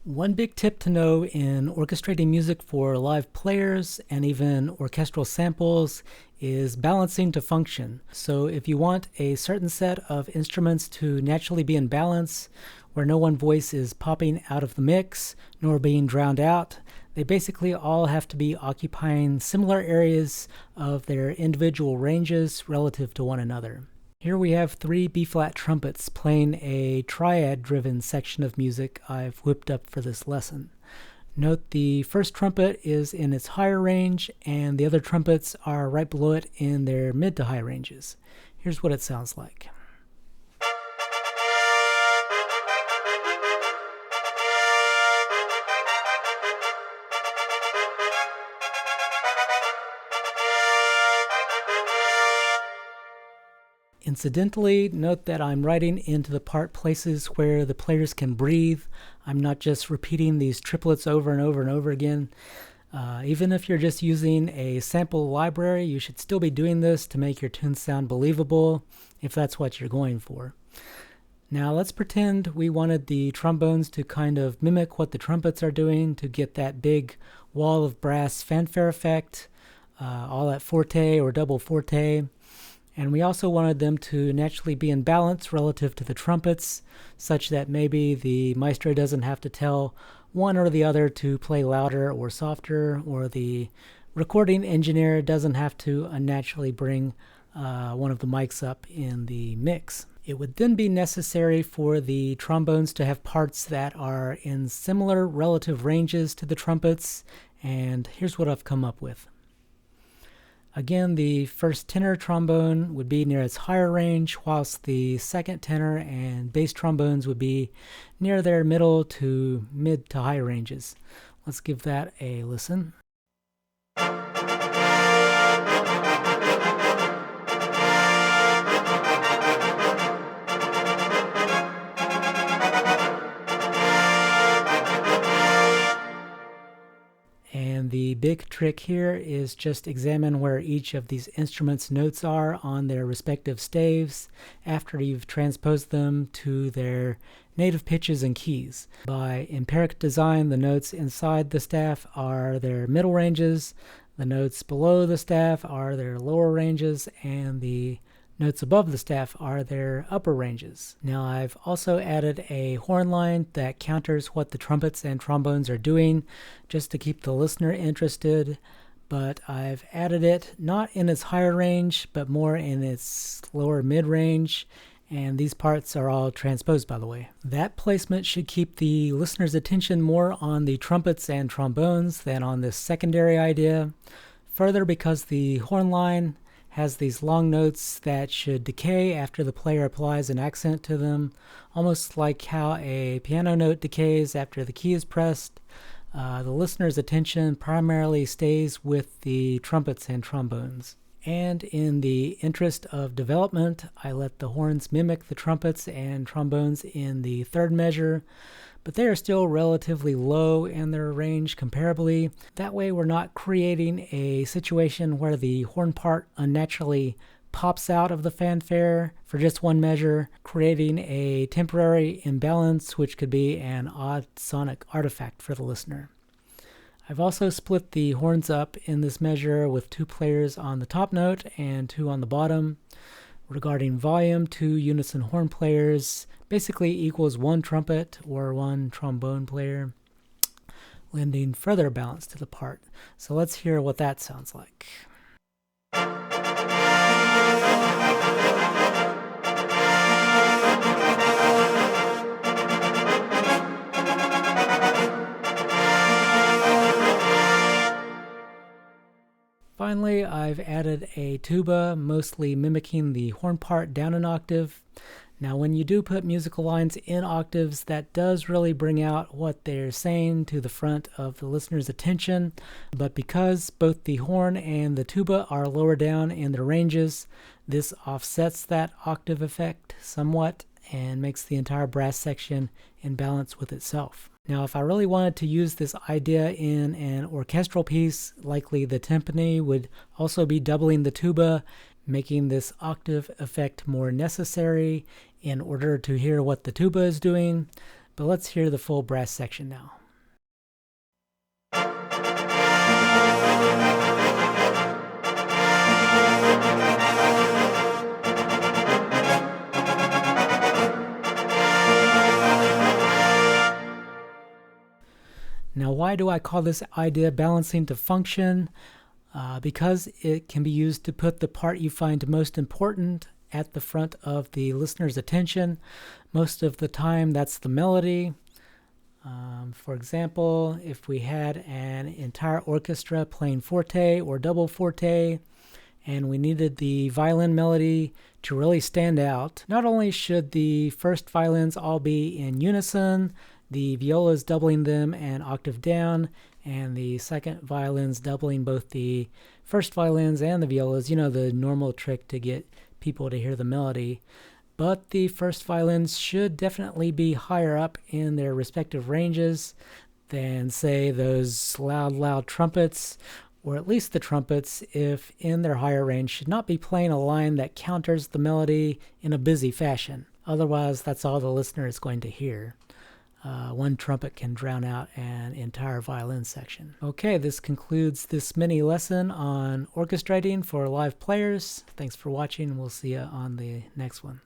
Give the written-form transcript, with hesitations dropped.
One big tip to know in orchestrating music for live players and even orchestral samples is balancing to function. So if you want a certain set of instruments to naturally be in balance, where no one voice is popping out of the mix nor being drowned out, they basically all have to be occupying similar areas of their individual ranges relative to one another. Here we have three B-flat trumpets playing a triad-driven section of music I've whipped up for this lesson. Note the first trumpet is in its higher range and the other trumpets are right below it in their mid to high ranges. Here's what it sounds like. Incidentally, note that I'm writing into the part places where the players can breathe. I'm not just repeating these triplets over and over and over again. Even if you're just using a sample library, you should still be doing this to make your tune sound believable, if that's what you're going for. Now let's pretend we wanted the trombones to kind of mimic what the trumpets are doing to get that big wall of brass fanfare effect, all at forte or double forte. And we also wanted them to naturally be in balance relative to the trumpets, such that maybe the maestro doesn't have to tell one or the other to play louder or softer, or the recording engineer doesn't have to unnaturally bring one of the mics up in the mix. It would then be necessary for the trombones to have parts that are in similar relative ranges to the trumpets, and here's what I've come up with. Again, the first tenor trombone would be near its higher range, whilst the second tenor and bass trombones would be near their middle to mid to high ranges. Let's give that a listen. And the big trick here is just examine where each of these instruments' notes are on their respective staves after you've transposed them to their native pitches and keys. By empiric design, the notes inside the staff are their middle ranges, the notes below the staff are their lower ranges, and the notes above the staff are their upper ranges. Now I've also added a horn line that counters what the trumpets and trombones are doing, just to keep the listener interested, but I've added it not in its higher range, but more in its lower mid-range, and these parts are all transposed, by the way. That placement should keep the listener's attention more on the trumpets and trombones than on this secondary idea. Further, because the horn line has these long notes that should decay after the player applies an accent to them, almost like how a piano note decays after the key is pressed. The listener's attention primarily stays with the trumpets and trombones. And in the interest of development, I let the horns mimic the trumpets and trombones in the third measure, but they are still relatively low in their range comparably. That way we're not creating a situation where the horn part unnaturally pops out of the fanfare for just one measure, creating a temporary imbalance which could be an odd sonic artifact for the listener. I've also split the horns up in this measure with two players on the top note and two on the bottom. Regarding volume, two unison horn players basically equals one trumpet or one trombone player, lending further balance to the part. So let's hear what that sounds like. Finally, I've added a tuba, mostly mimicking the horn part down an octave. Now, when you do put musical lines in octaves, that does really bring out what they're saying to the front of the listener's attention, but because both the horn and the tuba are lower down in their ranges, this offsets that octave effect somewhat and makes the entire brass section in balance with itself. Now, if I really wanted to use this idea in an orchestral piece, likely the timpani would also be doubling the tuba, making this octave effect more necessary in order to hear what the tuba is doing. But let's hear the full brass section now. Now, why do I call this idea balancing to function? Because it can be used to put the part you find most important at the front of the listener's attention. Most of the time, that's the melody. For example, if we had an entire orchestra playing forte or double forte, and we needed the violin melody to really stand out, not only should the first violins all be in unison, the violas doubling them an octave down, and the second violins doubling both the first violins and the violas, the normal trick to get people to hear the melody. But the first violins should definitely be higher up in their respective ranges than, say, those loud trumpets, or at least the trumpets, if in their higher range, should not be playing a line that counters the melody in a busy fashion. Otherwise, that's all the listener is going to hear. One trumpet can drown out an entire violin section. Okay, this concludes this mini lesson on orchestrating for live players. Thanks for watching. We'll see you on the next one.